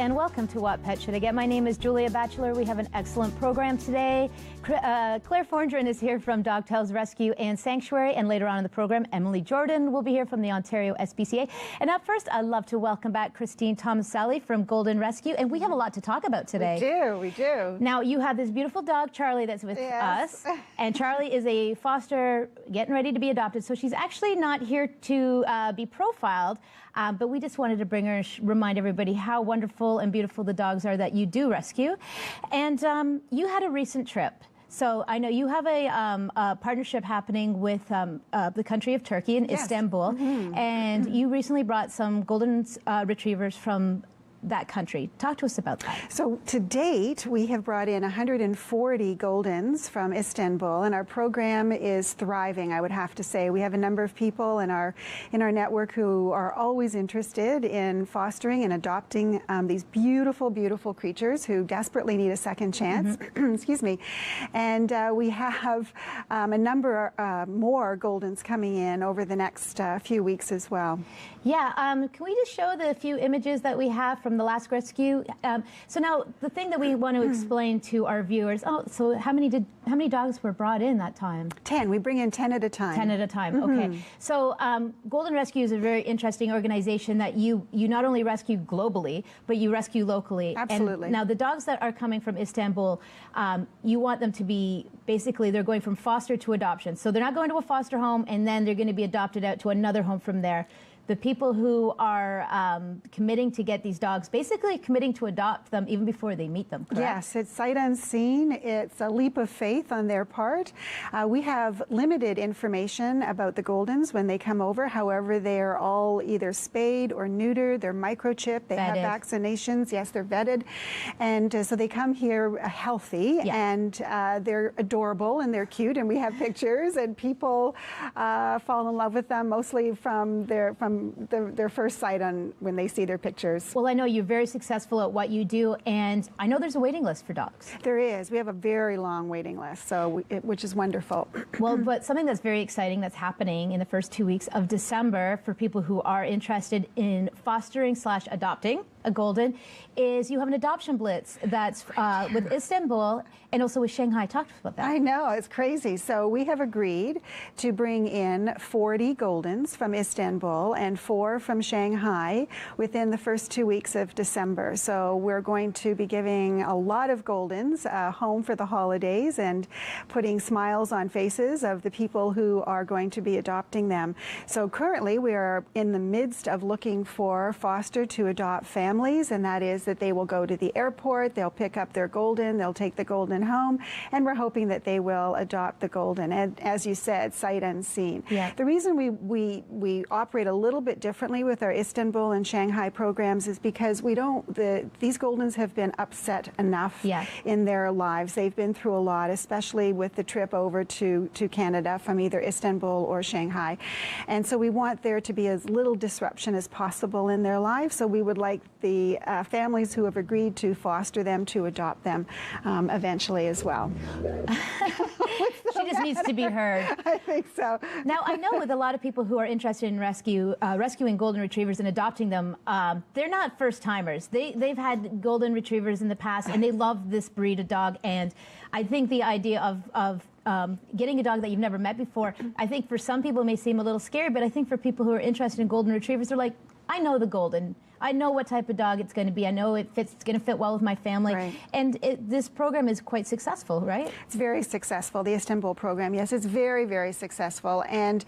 and welcome to What Pet Should I Get? My name is Julia Batchelor. We have an excellent program today. Claire Fondren is here from Dogtails Rescue and Sanctuary, and later on in the program, Emily Jordan will be here from the Ontario SPCA. And up first, I'd love to welcome back Christine Tomaselli from Golden Rescue, and we have a lot to talk about today. We do. Now, you have this beautiful dog, Charlie, that's with us, and Charlie is a foster getting ready to be adopted, so she's actually not here to be profiled. But we just wanted to bring her and remind everybody how wonderful and beautiful the dogs are that you do rescue. And you had a recent trip. So I know you have a partnership happening with the country of Turkey in Istanbul. And you recently brought some golden retrievers from that country. Talk to us about that. So to date, we have brought in 140 Goldens from Istanbul, and our program is thriving, I would have to say. We have a number of people in our network who are always interested in fostering and adopting these beautiful, beautiful creatures who desperately need a second chance. Excuse me. And we have a number more Goldens coming in over the next few weeks as well. Yeah, can we just show the few images that we have from the last rescue? So now the thing that we want to explain to our viewers, so how many dogs were brought in that time? 10. We bring in 10 at a time. 10 at a time, okay. So Golden Rescue is a very interesting organization that you not only rescue globally, but you rescue locally. Absolutely. And now the dogs that are coming from Istanbul, you want them to be, basically they're going from foster to adoption. So they're not going to a foster home and then they're going to be adopted out to another home from there. The people who are committing to get these dogs, basically committing to adopt them even before they meet them, correct? Yes, it's sight unseen. It's a leap of faith on their part. We have limited information about the Goldens when they come over. However, they are all either spayed or neutered. They're microchipped. They have vaccinations. Yes, they're vetted. And so they come here healthy, and they're adorable and they're cute, and we have pictures, and people fall in love with them mostly from their first sight on when they see their pictures. Well, I know you're very successful at what you do, and I know there's a waiting list for dogs. There is. We have a very long waiting list, which is wonderful. Well, but something that's very exciting that's happening in the first 2 weeks of December for people who are interested in fostering/adopting a Golden is you have an adoption blitz that's with Istanbul and also with Shanghai. Talk to us about that. I know, it's crazy. So we have agreed to bring in 40 Goldens from Istanbul and 4 from Shanghai within the first 2 weeks of December. So we're going to be giving a lot of Goldens home for the holidays and putting smiles on faces of the people who are going to be adopting them. So currently we are in the midst of looking for foster to adopt families, and that is that they will go to the airport, they'll pick up their Golden, they'll take the Golden home, and we're hoping that they will adopt the Golden. And as you said, sight unseen. Yeah. The reason we operate a little bit differently with our Istanbul and Shanghai programs is because these Goldens have been upset enough in their lives. They've been through a lot, especially with the trip over to Canada from either Istanbul or Shanghai. And so we want there to be as little disruption as possible in their lives. So we would like the families who have agreed to foster them to adopt them eventually as well. She just needs to be heard. I think so. Now, I know with a lot of people who are interested in rescuing Golden Retrievers and adopting them, they're not first-timers. They've had Golden Retrievers in the past, and they love this breed of dog. And I think the idea of getting a dog that you've never met before, I think for some people it may seem a little scary, but I think for people who are interested in Golden Retrievers, they're like, I know the Golden. I know what type of dog it's going to be. I know it's going to fit well with my family. Right. And this program is quite successful, right? It's very successful. The Istanbul program, yes, it's very, very successful. And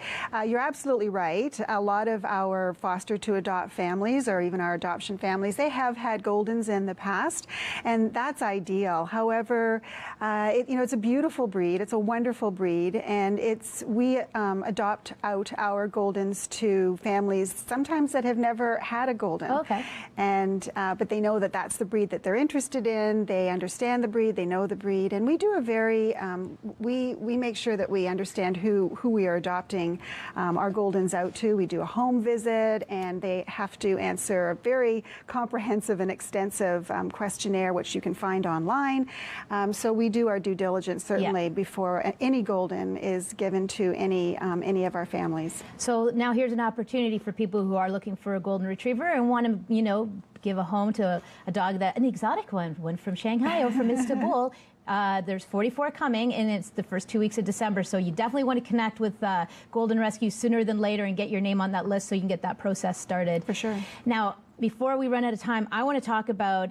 you're absolutely right. A lot of our foster to adopt families, or even our adoption families, they have had Goldens in the past, and that's ideal. However, it's a beautiful breed. It's a wonderful breed, and we adopt out our Goldens to families sometimes that have never had a Golden. Okay. And but they know that that's the breed that they're interested in. They understand the breed. They know the breed. And we do a very we make sure that we understand who we are adopting our Goldens out to. We do a home visit, and they have to answer a very comprehensive and extensive questionnaire, which you can find online. So we do our due diligence certainly before any Golden is given to any of our families. So now here's an opportunity for people who are looking for a Golden Retriever and want to, give a home to a dog an exotic one from Shanghai or from Istanbul. There's 44 coming, and it's the first 2 weeks of December, so you definitely want to connect with Golden Rescue sooner than later and get your name on that list so you can get that process started. For sure. Now, before we run out of time, I want to talk about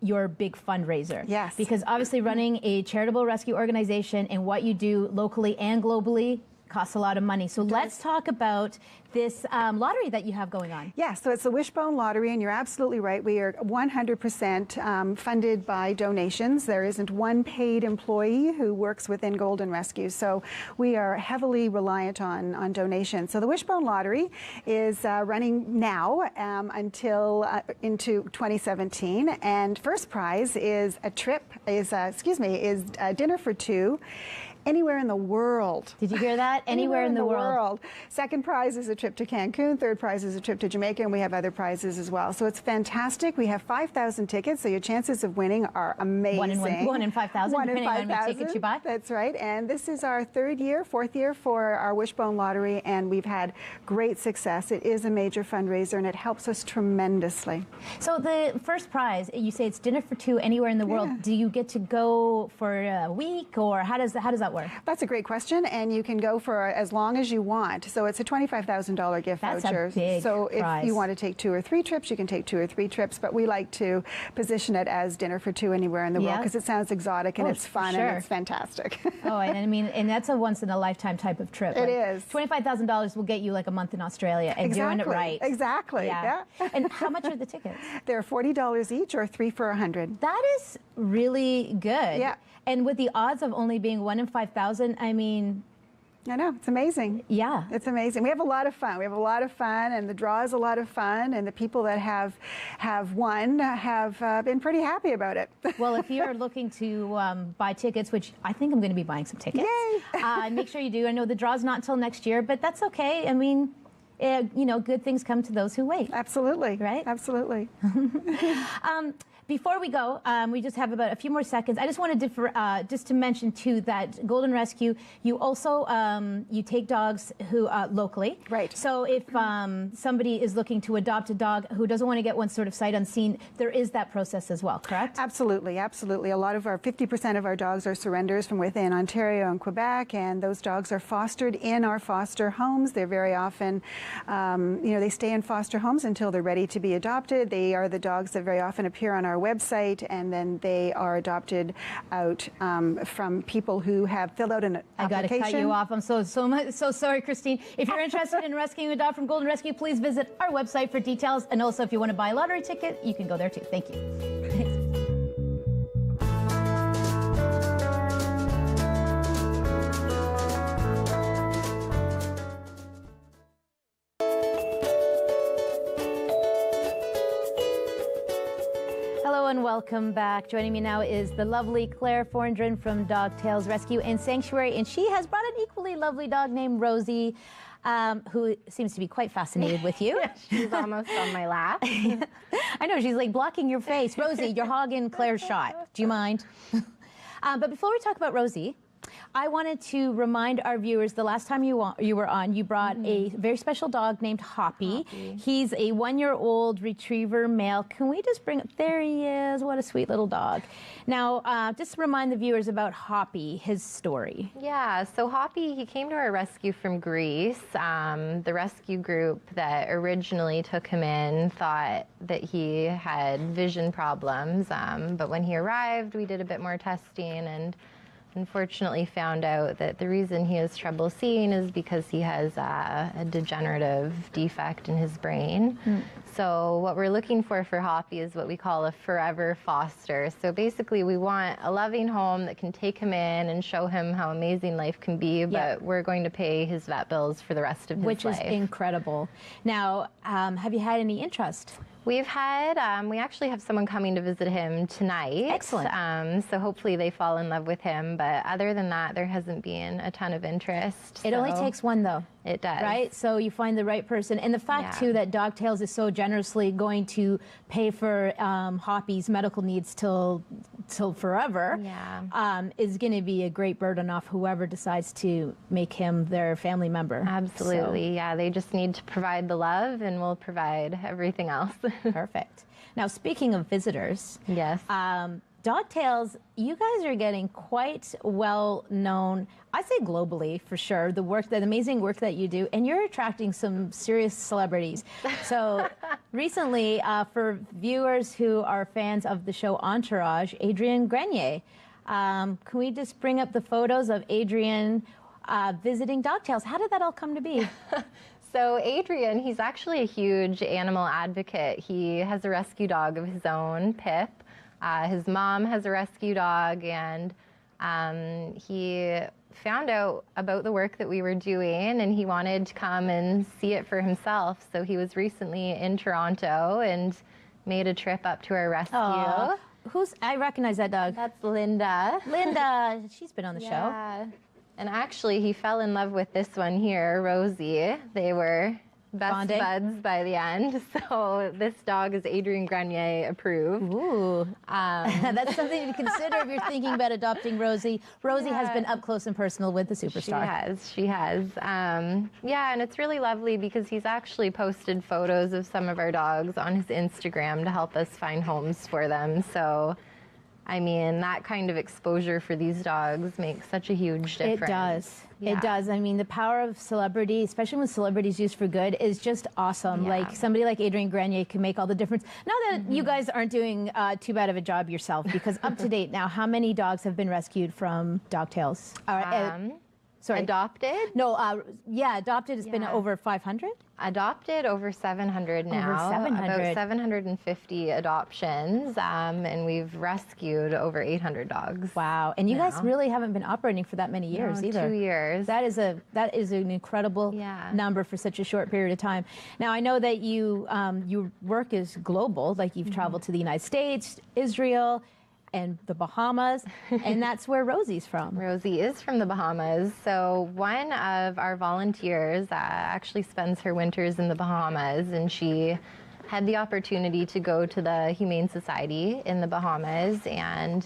your big fundraiser. Yes. Because obviously running a charitable rescue organization and what you do locally and globally costs a lot of money. So let's talk about this lottery that you have going on. Yeah, so it's the Wishbone Lottery, and you're absolutely right. We are 100% funded by donations. There isn't one paid employee who works within Golden Rescue, so we are heavily reliant on donations. So the Wishbone Lottery is running now until into 2017, and first prize is a dinner for two anywhere in the world. Did you hear that? Anywhere in the world. Second prize is a trip to Cancun. Third prize is a trip to Jamaica, and we have other prizes as well. So it's fantastic. We have 5,000 tickets, so your chances of winning are amazing. One in 5,000, depending on how many tickets you buy. That's right. And this is our fourth year for our Wishbone Lottery, and we've had great success. It is a major fundraiser, and it helps us tremendously. So the first prize, you say it's dinner for two anywhere in the world. Do you get to go for a week, or how does that work? That's a great question, and you can go for as long as you want. So it's a $25,000 gift voucher. That's a big So prize. if you want to take 2 or 3 trips, you can take 2 or 3 trips, but we like to position it as dinner for two anywhere in the world because it sounds exotic and it's fun and it's fantastic. Oh, and I mean, and that's a once in a lifetime type of trip. It is. $25,000 will get you like a month in Australia and doing it right. Exactly. Yeah. And how much are the tickets? They're $40 each or 3 for $100. That is really good. Yeah. And with the odds of only being 1 in 5,000, I mean, I know, it's amazing. Yeah. It's amazing. We have a lot of fun. And the draw is a lot of fun, and the people that have won have been pretty happy about it. Well, if you're looking to buy tickets, which I think I'm going to be buying some tickets, make sure you do. I know the draw's not until next year, but that's okay. I mean, good things come to those who wait. Absolutely. Right? Absolutely. Before we go, we just have about a few more seconds. I just wanted to just to mention too that Golden Rescue, you also you take dogs who locally. Right. So if somebody is looking to adopt a dog who doesn't want to get one sort of sight unseen, there is that process as well, correct? Absolutely, absolutely. A lot of 50% of our dogs are surrenders from within Ontario and Quebec, and those dogs are fostered in our foster homes. They're very often, they stay in foster homes until they're ready to be adopted. They are the dogs that very often appear on our website, and then they are adopted out from people who have filled out an application. I got to cut you off. I'm so sorry, Christine. If you're interested in rescuing a dog from Golden Rescue, please visit our website for details. And also, if you want to buy a lottery ticket, you can go there too. Thank you. And welcome back. Joining me now is the lovely Claire Forndren from Dog Tales Rescue and Sanctuary, and she has brought an equally lovely dog named Rosie, who seems to be quite fascinated with you. She's almost on my lap. I know, she's like blocking your face. Rosie, you're hogging Claire's shot. Do you mind? But before we talk about Rosie, I wanted to remind our viewers, the last time you were on, you brought a very special dog named Hoppy. He's a 1-year-old retriever male. Can we just there he is, what a sweet little dog. Now, just remind the viewers about Hoppy, his story. Yeah, so Hoppy, he came to our rescue from Greece. The rescue group that originally took him in thought that he had vision problems, but when he arrived, we did a bit more testing and unfortunately found out that the reason he has trouble seeing is because he has a degenerative defect in his brain. So what we're looking for Hoppy is what we call a forever foster. So basically we want a loving home that can take him in and show him how amazing life can be, but we're going to pay his vet bills for the rest of his life. Which is incredible. Now, have you had any interest? We've had, we actually have someone coming to visit him tonight. Excellent. So hopefully they fall in love with him. But other than that, there hasn't been a ton of interest. It only takes one, though. It does. Right? So you find the right person. And the fact, too, that Dog Tales is so generously going to pay for Hoppy's medical needs till till forever, is going to be a great burden off whoever decides to make him their family member. Absolutely, yeah. They just need to provide the love, and we'll provide everything else. Perfect. Now, speaking of visitors, Yes. Dogtails, you guys are getting quite well known, I say globally for sure, the amazing work that you do, and you're attracting some serious celebrities. So recently, for viewers who are fans of the show Entourage, Adrian Grenier, can we just bring up the photos of Adrian visiting Dogtails? How did that all come to be? So Adrian, he's actually a huge animal advocate. He has a rescue dog of his own, Pip. His mom has a rescue dog, and he found out about the work that we were doing, and he wanted to come and see it for himself. So he was recently in Toronto and made a trip up to our rescue. Aww. I recognize that dog. That's Linda. Linda, she's been on the show. And actually, he fell in love with this one here, Rosie. They were best buds by the end. So this dog is Adrian Grenier approved. Ooh. That's something to consider if you're thinking about adopting Rosie. Rosie has been up close and personal with the superstar. She has. Yeah, and it's really lovely because he's actually posted photos of some of our dogs on his Instagram to help us find homes for them. So, I mean, that kind of exposure for these dogs makes such a huge difference. It does. Yeah. It does. I mean, the power of celebrity, especially when celebrities used for good, is just awesome. Yeah. Like somebody like Adrian Grenier can make all the difference. Now that you guys aren't doing too bad of a job yourself, because up to date now, how many dogs have been rescued from Dogtails? Sorry. Adopted? No, yeah, adopted has been over 500? Adopted over 700 now. Over 700. About 750 adoptions, and we've rescued over 800 dogs. Wow. And you guys really haven't been operating for that many years either. 2 years. That is an incredible number for such a short period of time. Now, I know that your work is global, like you've traveled to the United States, Israel, and the Bahamas, and that's where Rosie's from. Rosie is from the Bahamas. So one of our volunteers actually spends her winters in the Bahamas, and she had the opportunity to go to the Humane Society in the Bahamas and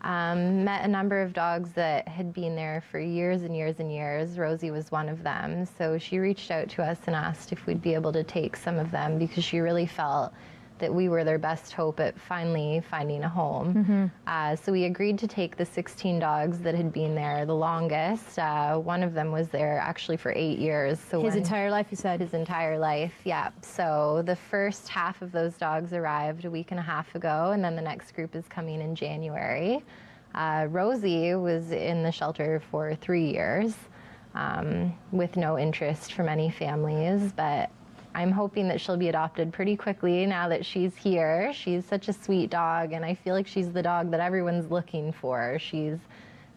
met a number of dogs that had been there for years and years and years. Rosie was one of them. So she reached out to us and asked if we'd be able to take some of them because she really felt that we were their best hope at finally finding a home. So we agreed to take the 16 dogs that had been there the longest. One of them was there actually for 8 years. So his entire life, you said? His entire life, yeah. So the first half of those dogs arrived a week and a half ago, and then the next group is coming in January. Rosie was in the shelter for 3 years with no interest from any families, but I'm hoping that she'll be adopted pretty quickly now that she's here. She's such a sweet dog, and I feel like she's the dog that everyone's looking for. She's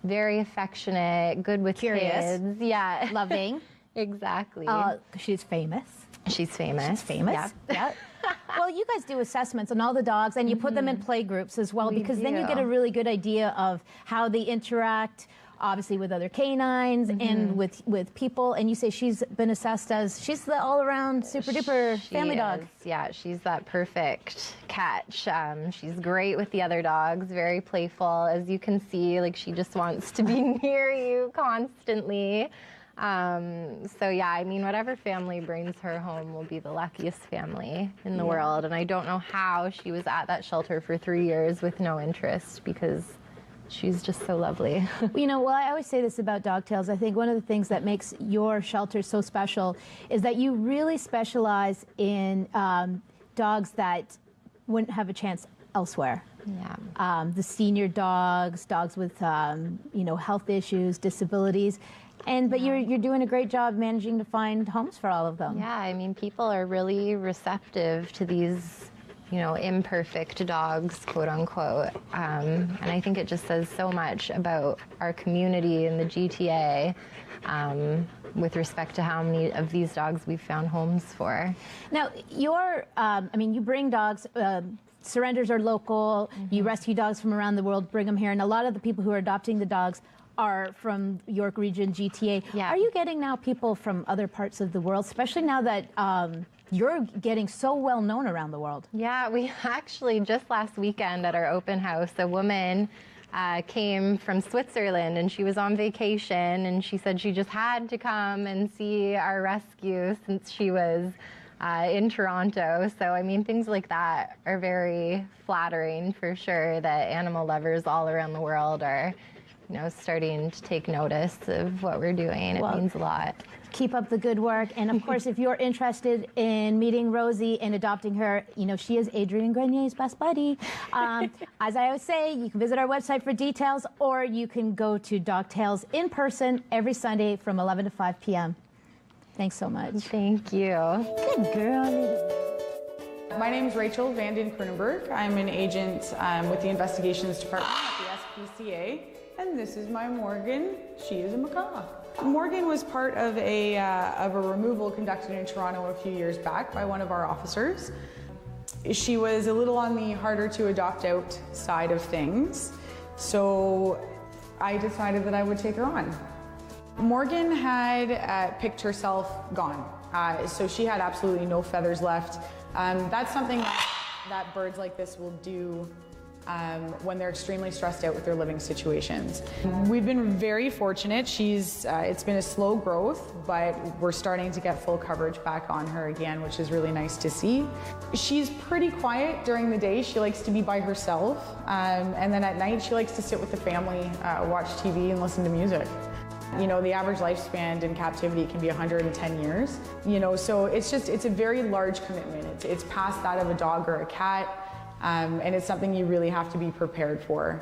very affectionate, good with kids. Yeah. Loving. Exactly. She's famous. She's famous. She's famous. Yeah. Well, you guys do assessments on all the dogs, and you put them in play groups as well, because then you get a really good idea of how they interact, obviously with other canines and with people. And you say she's been assessed as, she's the all-around super-duper family dog. Yeah, she's that perfect catch. She's great with the other dogs, very playful. As you can see, like she just wants to be near you constantly. So yeah, I mean, whatever family brings her home will be the luckiest family in the world. And I don't know how she was at that shelter for 3 years with no interest, because she's just so lovely. You know, well, I always say this about Dogtails. I think one of the things that makes your shelter so special is that you really specialize in dogs that wouldn't have a chance elsewhere. Yeah. The senior dogs, dogs with health issues, disabilities. But you're doing a great job managing to find homes for all of them. Yeah, I mean, people are really receptive to these, imperfect dogs, quote unquote. And I think it just says so much about our community in the GTA with respect to how many of these dogs we've found homes for. Now, you bring dogs, surrenders are local, you rescue dogs from around the world, bring them here, and a lot of the people who are adopting the dogs are from York Region, GTA. Yeah. Are you getting now people from other parts of the world, especially now that you're getting so well known around the world. Yeah, we actually just last weekend at our open house, a woman came from Switzerland and she was on vacation, and she said she just had to come and see our rescue since she was in Toronto. So, I mean, things like that are very flattering for sure, that animal lovers all around the world are, you know, starting to take notice of what we're doing. It means a lot. Keep up the good work. And of course, if you're interested in meeting Rosie and adopting her, you know, she is Adrienne Grenier's best buddy. As I always say, you can visit our website for details, or you can go to Dog Tales in person every Sunday from 11 to 5 p.m. Thanks so much. Thank you. Good girl. My name is Rachel Vanden Kronenberg. I'm an agent with the Investigations Department at the SPCA. And this is my Morgan. She is a macaw. Morgan was part of a removal conducted in Toronto a few years back by one of our officers. She was a little on the harder to adopt out side of things, so I decided that I would take her on. Morgan had picked herself gone, so she had absolutely no feathers left. That's something that birds like this will do when they're extremely stressed out with their living situations. We've been very fortunate. It's been a slow growth, but we're starting to get full coverage back on her again, which is really nice to see. She's pretty quiet during the day. She likes to be by herself, and then at night she likes to sit with the family, watch TV and listen to music. You know, the average lifespan in captivity can be 110 years. You know, so it's a very large commitment. It's past that of a dog or a cat, and it's something you really have to be prepared for.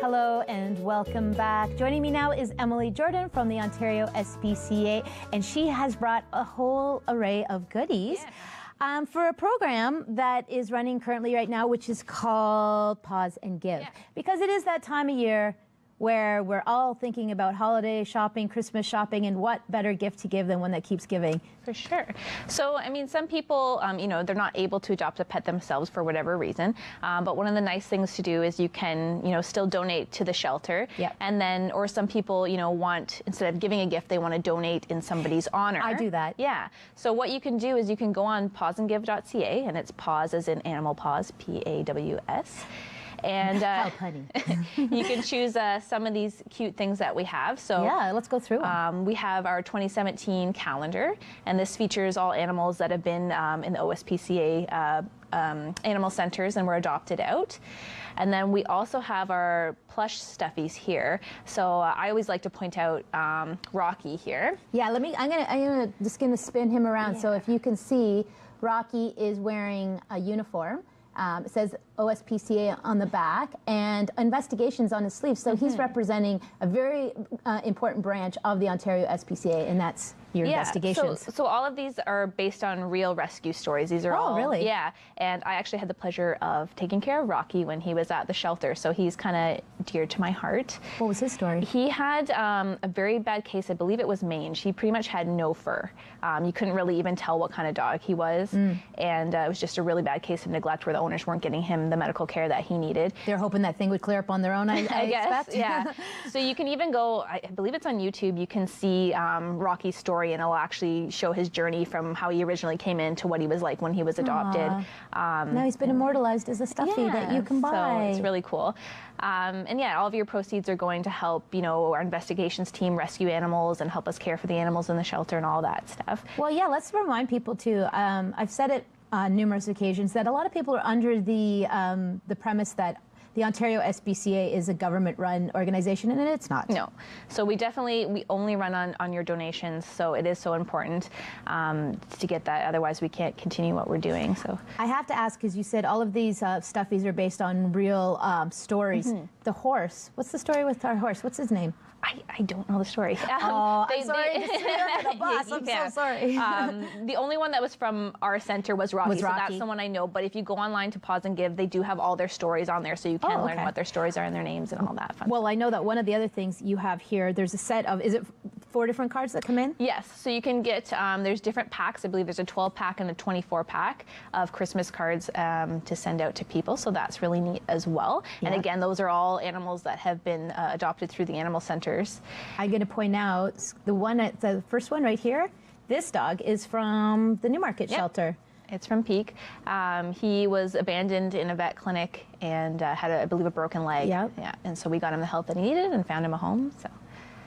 Hello and welcome back. Joining me now is Emily Jordan from the Ontario SPCA, and she has brought a whole array of goodies for a program that is running currently right now, which is called Pause and Give. Because it is that time of year where we're all thinking about holiday shopping, Christmas shopping, and what better gift to give than one that keeps giving. For sure. So, I mean, some people, you know, they're not able to adopt a pet themselves for whatever reason. But one of the nice things to do is you can, you know, still donate to the shelter. And then, or some people, you know, want, instead of giving a gift, they want to donate in somebody's honor. I do that. Yeah. So what you can do is you can go on pauseandgive.ca, and it's pause as in animal paws, P-A-W-S. And How punny. you can choose some of these cute things that we have. So yeah, let's go through them. We have our 2017 calendar, and this features all animals that have been in the OSPCA animal centers and were adopted out. And then we also have our plush stuffies here. So I always like to point out Rocky here. Yeah, I'm just gonna spin him around. So if you can see, Rocky is wearing a uniform. It says OSPCA on the back and investigations on his sleeve. So he's representing a very important branch of the Ontario SPCA, and that's your investigations. So all of these are based on real rescue stories. These are all really? Yeah, and I actually had the pleasure of taking care of Rocky when he was at the shelter, so he's kind of dear to my heart. What was his story? He had a very bad case. I believe it was mange. He pretty much had no fur. You couldn't really even tell what kind of dog he was, and it was just a really bad case of neglect where the owners weren't getting him the medical care that he needed. They're hoping that thing would clear up on their own, I guess, expect. Yeah. So you can even go, I believe it's on YouTube, you can see Rocky's story, and it'll actually show his journey from how he originally came in to what he was like when he was adopted. Now he's been immortalized as a stuffy that you can buy. So it's really cool. And yeah, all of your proceeds are going to help, you know, our investigations team rescue animals and help us care for the animals in the shelter and all that stuff. Well, yeah, let's remind people too. I've said it on numerous occasions that a lot of people are under the premise that the Ontario SPCA is a government-run organization, and it's not. No. So we only run on your donations, so it is so important to get that. Otherwise, we can't continue what we're doing. So I have to ask, because you said all of these stuffies are based on real stories. The horse, what's the story with our horse? What's his name? I don't know the story. Oh, I'm sorry to say that to the boss. I'm Yeah. so sorry. The only one that was from our center was Rocky, so Rocky. that's the one I know. But if you go online to Pause and Give, they do have all their stories on there, so you can learn okay. what their stories are and their names and all that fun. Well, I know that one of the other things you have here, there's a set of, is it 4 different cards that come in? Yes, so you can get, there's different packs. I believe there's a 12 pack and a 24 pack of Christmas cards to send out to people, so that's really neat as well. And Yeah. again, those are all animals that have been adopted through the animal centers. I'm going to point out the first one right here. This dog is from the Newmarket shelter. It's from Peak. He was abandoned in a vet clinic and had, I believe, a broken leg. Yep. Yeah, and so we got him the help that he needed and found him a home. So.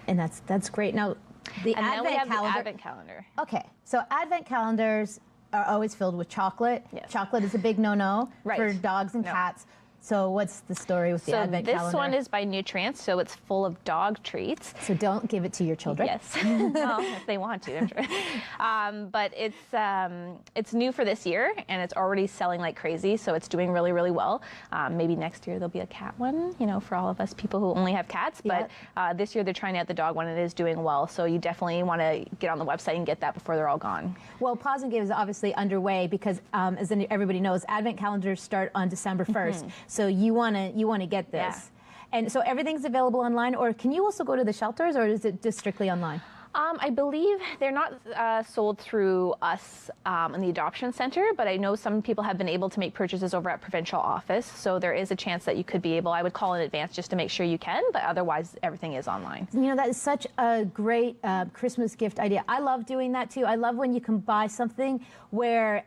And that's great. Now, the And then Advent we have calendar. the Advent calendar. Okay, so Advent calendars are always filled with chocolate. Yes. Chocolate is a big no-no Right. for dogs and No. cats. So what's the story with the Advent calendar? So this one is by Nutrients, so it's full of dog treats. So don't give it to your children. Yes, well, if they want to, I'm sure. But it's new for this year, and it's already selling like crazy, so it's doing really, really well. Maybe next year there'll be a cat one, you know, for all of us people who only have cats. But this year they're trying out the dog one, and it is doing well. So you definitely want to get on the website and get that before they're all gone. Well, Pause and Give is obviously underway because, as everybody knows, Advent calendars start on December 1st. So you want to get this. Yeah. And so everything's available online, or can you also go to the shelters, or is it just strictly online? I believe they're not sold through us in the adoption center, but I know some people have been able to make purchases over at provincial office. So there is a chance that you could be able, I would call in advance just to make sure you can, but otherwise everything is online. You know, that is such a great Christmas gift idea. I love doing that too. I love when you can buy something where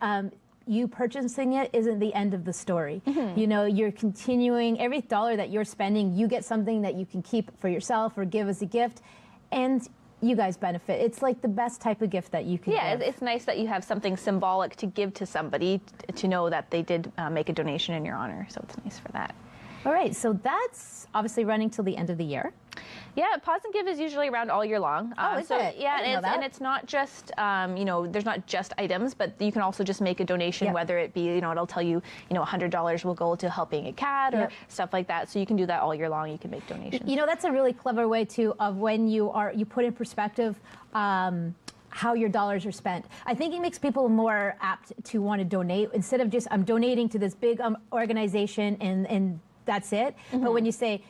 you purchasing it isn't the end of the story. You know, you're continuing, every dollar that you're spending, you get something that you can keep for yourself or give as a gift, and you guys benefit. It's like the best type of gift that you can Yeah, give. it's nice that you have something symbolic to give to somebody to know that they did make a donation in your honor. So it's nice for that. All right, so that's obviously running till the end of the year. Yeah, Pause and Give is usually around all year long. Oh, is so, it? Yeah, I didn't know that. and it's not just, you know, there's not just items, but you can also just make a donation, Yep. whether it be, you know, it'll tell you, you know, $100 will go to helping a cat or Yep. stuff like that. So you can do that all year long. You can make donations. You know, that's a really clever way too of when you put in perspective how your dollars are spent. I think it makes people more apt to want to donate instead of just I'm donating to this big organization and that's it. But when you say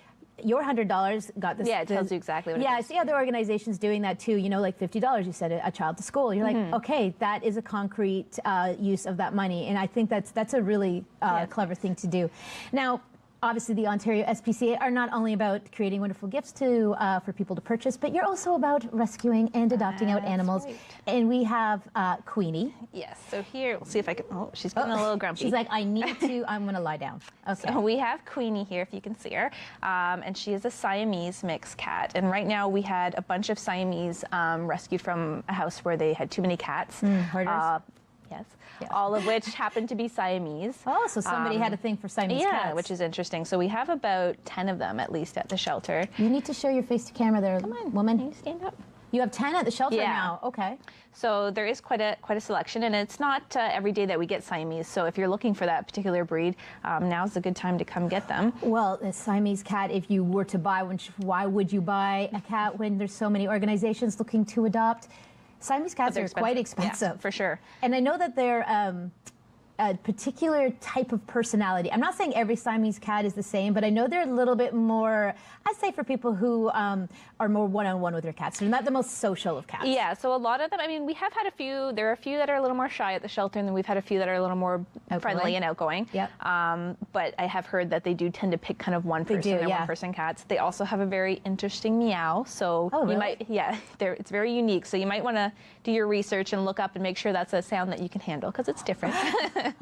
your $100 got this. Yeah, it tells you exactly what it Yeah, I is. see other organizations doing that too. You know, like $50, you said a child to school. You're like, okay, that is a concrete use of that money. And I think that's a really clever thing to do. Now, obviously, the Ontario SPCA are not only about creating wonderful gifts for people to purchase, but you're also about rescuing and adopting out That's animals. right. And we have Queenie. Yes, so here, we'll see if I can, oh, she's getting a little grumpy. She's like, I need to, I'm going to lie down. Okay. So we have Queenie here, if you can see her, and she is a Siamese mixed cat. And right now we had a bunch of Siamese rescued from a house where they had too many cats. Hoarders? Yes, Yeah. all of which happened to be Siamese. Oh, so somebody had a thing for Siamese Yeah, cats. which is interesting. So we have about 10 of them at least at the shelter. You need to show your face to camera there, woman. Can you stand up? You have 10 at the shelter Yeah. now. Okay. So there is quite a selection, and it's not every day that we get Siamese. So if you're looking for that particular breed, now's a good time to come get them. Well, a Siamese cat, if you were to buy one, why would you buy a cat when there's so many organizations looking to adopt? Siamese cats They're are quite expensive. Yeah, for sure. And I know that they're a particular type of personality. I'm not saying every Siamese cat is the same, but I know they're a little bit more, I'd say for people who are more one-on-one with their cats. They're not the most social of cats. Yeah, so a lot of them, I mean, we have had a few, there are a few that are a little more shy at the shelter, and then we've had a few that are a little more friendly and outgoing. Yep. But I have heard that they do tend to pick kind of one person do, or yeah. one person cats. They also have a very interesting meow, so Oh, really? you might, yeah, it's very unique. So you might want to do your research and look up and make sure that's a sound that you can handle, because it's different.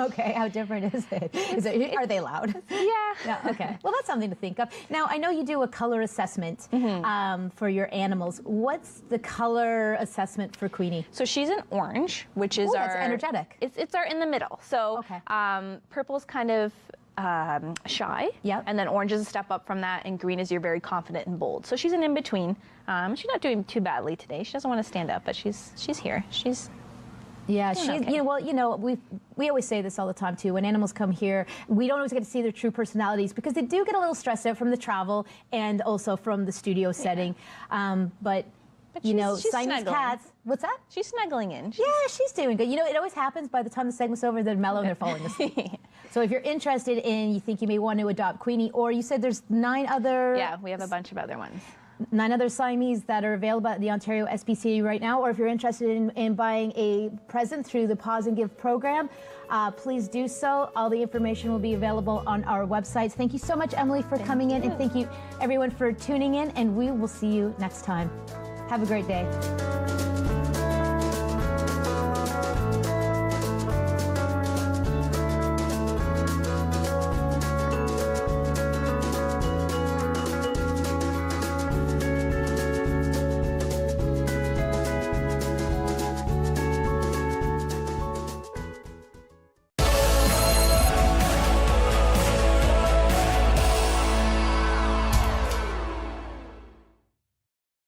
Okay, how different is it? Are they loud? Yeah. Okay. Well, that's something to think of. Now, I know you do a color assessment for your animals. What's the color assessment for Queenie? So she's an orange, which is Ooh, our that's energetic. It's our in the middle. So Okay. purple's kind of shy. Yep. And then orange is a step up from that, and green is you're very confident and bold. So she's an in between. She's not doing too badly today. She doesn't want to stand up, but she's here. She's Yeah, she's, okay. we always say this all the time too. When animals come here, we don't always get to see their true personalities because they do get a little stressed out from the travel and also from the studio setting. But you know, she's Siamese snuggling. cats. What's that? She's snuggling in. Yeah, she's doing good. You know, it always happens by the time the segment's over, they're mellow and they're falling asleep. So if you're interested in, you think you may want to adopt Queenie, or you said there's 9 other... Yeah, we have a bunch of other ones. 9 other Siamese that are available at the Ontario SPCA right now, or if you're interested in buying a present through the Pause and Give program, please do so. All the information will be available on our websites. Thank you so much, Emily, for coming in, and thank you everyone for tuning in, and we will see you next time. Have a great day.